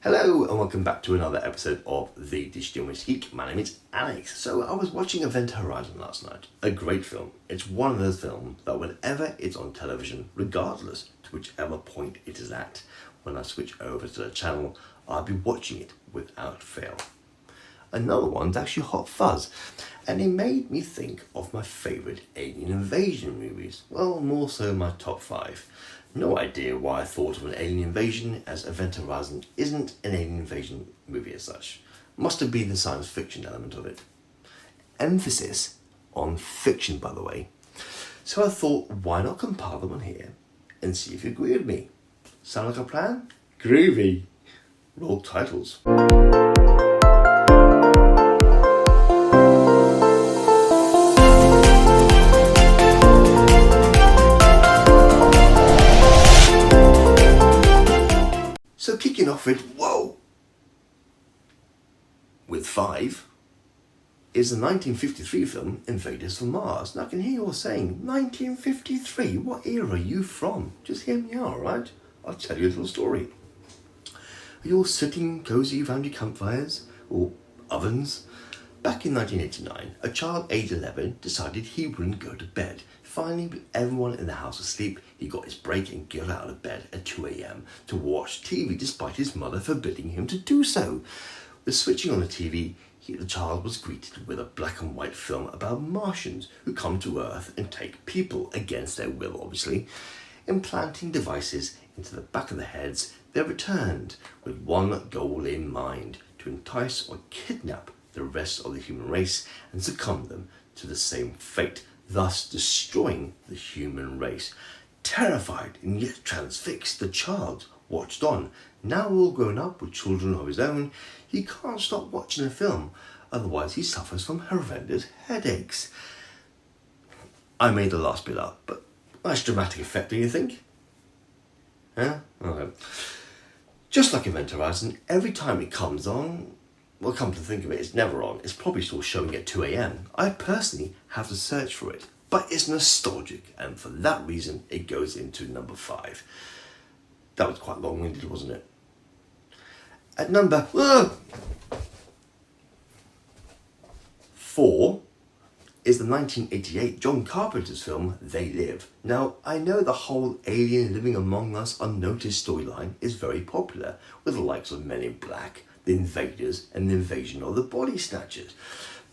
Hello and welcome back to another episode of The Distinguished Geek. My name is Alex. So I was watching Event Horizon last night. A great film. It's one of those films that whenever it's on television, regardless to whichever point it is at, when I switch over to the channel, I'll be watching it without fail. Another one's actually Hot Fuzz, and it made me think of my favourite alien invasion movies. Well, more so my top 5. No idea why I thought of an alien invasion, as Event Horizon isn't an alien invasion movie as such. Must have been the science fiction element of it. Emphasis on fiction, by the way. So I thought, why not compile them on here and see if you agree with me? Sound like a plan? Groovy. Roll titles. So kicking off with 5 is the 1953 film Invaders from Mars. Now I can hear you all saying, 1953, what era are you from? Just hear me out, right? I'll tell you a little story. Are you all sitting cosy around your campfires or ovens? Back in 1989, a child aged 11 decided he wouldn't go to bed. Finally, with everyone in the house asleep, he got his break and got out of bed at 2 a.m. to watch TV despite his mother forbidding him to do so. With switching on the TV, the child was greeted with a black and white film about Martians who come to Earth and take people, against their will obviously. Implanting devices into the back of their heads, they returned with one goal in mind: to entice or kidnap the rest of the human race and succumb them to the same fate, thus destroying the human race. Terrified and yet transfixed, the child watched on. Now all grown up with children of his own, he can't stop watching the film, otherwise he suffers from horrendous headaches. I made the last bit up, but nice dramatic effect, do you think? Yeah? Okay. Just like Event Horizon, every time it comes on, well, come to think of it, it's never on. It's probably still showing at 2 a.m. I personally have to search for it, but it's nostalgic, and for that reason, it goes into number 5. That was quite long-winded, wasn't it? At number 4 is the 1988 John Carpenter's film, They Live. Now, I know the whole alien living among us unnoticed storyline is very popular, with the likes of Men in Black, The Invaders, and the invasion of the Body Snatchers.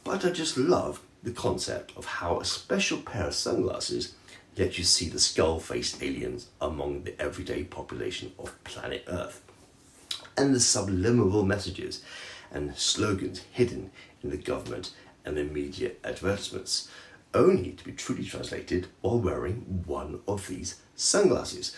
But I just love the concept of how a special pair of sunglasses lets you see the skull-faced aliens among the everyday population of planet Earth, and the subliminal messages and slogans hidden in the government and the media advertisements, only to be truly translated while wearing one of these sunglasses,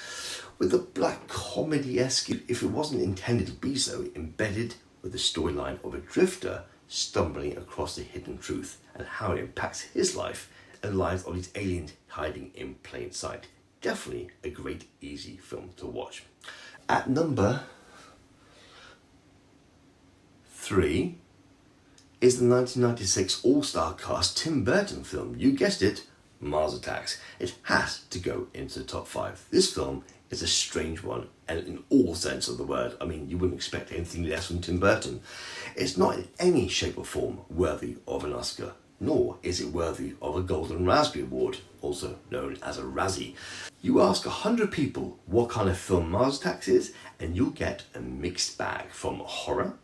with the black comedy-esque, if it wasn't intended to be so, embedded with the storyline of a drifter stumbling across the hidden truth and how it impacts his life and the lives of these aliens hiding in plain sight. Definitely a great, easy film to watch. At number 3 is the 1996 all-star cast Tim Burton film, you guessed it, Mars Attacks. It has to go into the top 5. This film is a strange one, and in all sense of the word. I mean, you wouldn't expect anything less from Tim Burton. It's not in any shape or form worthy of an Oscar, nor is it worthy of a Golden Raspberry Award, also known as a Razzie. You ask 100 people what kind of film Mars Attacks is, and you'll get a mixed bag, from horror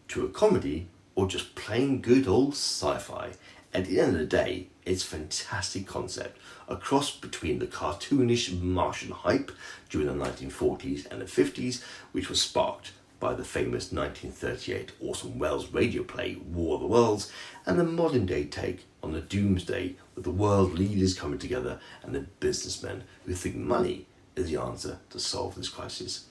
to a comedy or just plain good old sci-fi. At the end of the day, it's a fantastic concept, a cross between the cartoonish Martian hype during the 1940s and the 50s, which was sparked by the famous 1938 Orson Welles radio play War of the Worlds, and the modern day take on the doomsday, with the world leaders coming together and the businessmen who think money is the answer to solve this crisis.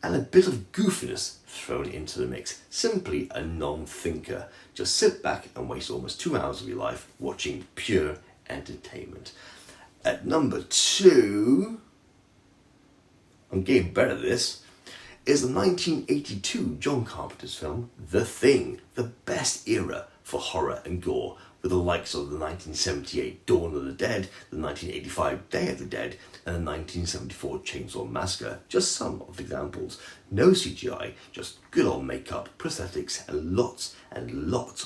And a bit of goofiness thrown into the mix. Simply a non-thinker. Just sit back and waste almost 2 hours of your life watching pure entertainment. At number 2, I'm getting better at this, is the 1982 John Carpenter's film, The Thing, the best era for horror and gore, with the likes of the 1978 Dawn of the Dead, the 1985 Day of the Dead, and the 1974 Chainsaw Massacre, just some of the examples. No CGI, just good old makeup, prosthetics, and lots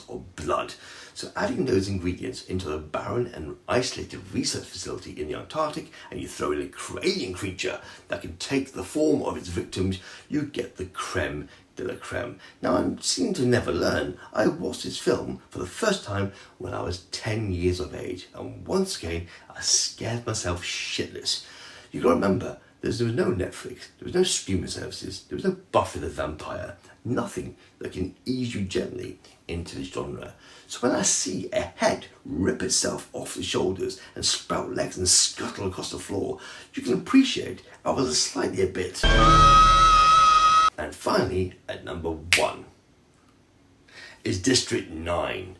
of blood. So adding those ingredients into a barren and isolated research facility in the Antarctic, and you throw in a alien creature that can take the form of its victims, you get the creme de la creme. Now, I seem to never learn. I watched this film for the first time when I was 10 years of age, and once again, I scared myself shitless. You gotta remember, there was no Netflix, there was no streaming services, there was no Buffy the Vampire, nothing that can ease you gently into this genre. So when I see a head rip itself off the shoulders and sprout legs and scuttle across the floor, you can appreciate I was slightly a bit. And finally, at number 1 is District 9,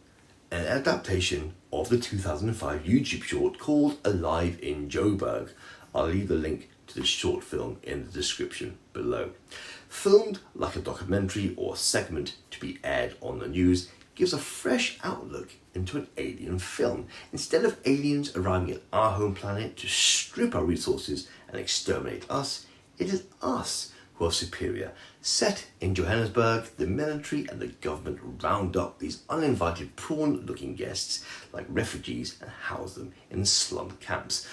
an adaptation of the 2005 YouTube short called Alive in Joburg. I'll leave the link to this short film in the description below. Filmed like a documentary or segment to be aired on the news, gives a fresh outlook into an alien film. Instead of aliens arriving at our home planet to strip our resources and exterminate us, it is us who are superior. Set in Johannesburg, the military and the government round up these uninvited prawn-looking guests like refugees and house them in slum camps.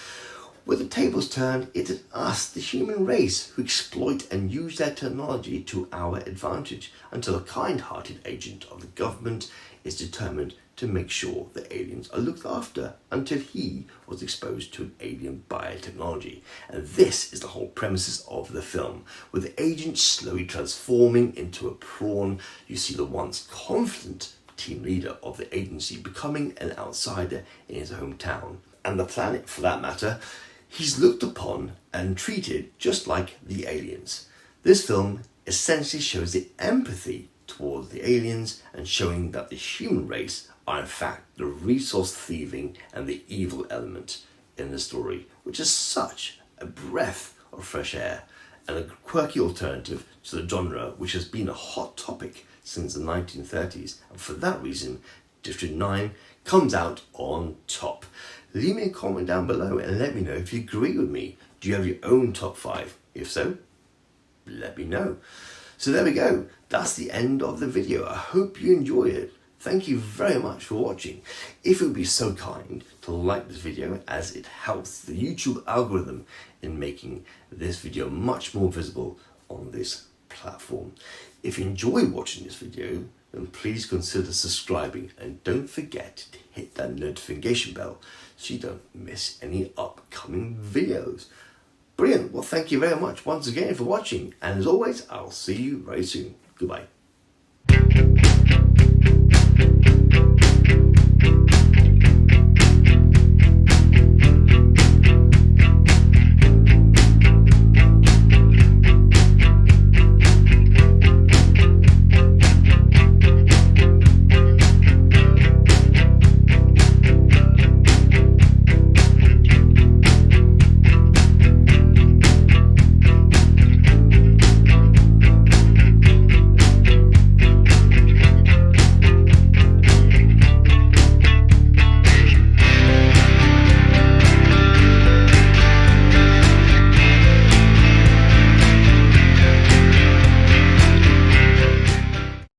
With the tables turned, it is us, the human race, who exploit and use their technology to our advantage until a kind-hearted agent of the government is determined to make sure the aliens are looked after until he was exposed to an alien biotechnology. And this is the whole premises of the film. With the agent slowly transforming into a prawn, you see the once confident team leader of the agency becoming an outsider in his hometown. And the planet, for that matter, he's looked upon and treated just like the aliens. This film essentially shows the empathy towards the aliens and showing that the human race are in fact the resource thieving and the evil element in the story, which is such a breath of fresh air and a quirky alternative to the genre which has been a hot topic since the 1930s, and for that reason District 9 comes out on top. Leave me a comment down below and let me know if you agree with me. Do you have your own top 5? If so, let me know. So there we go. That's the end of the video. I hope you enjoyed it. Thank you very much for watching. If you would be so kind to like this video, as it helps the YouTube algorithm in making this video much more visible on this platform. If you enjoy watching this video, then please consider subscribing and don't forget to hit that notification bell so you don't miss any upcoming videos. Brilliant. Well, thank you very much once again for watching, and as always, I'll see you very soon. Goodbye.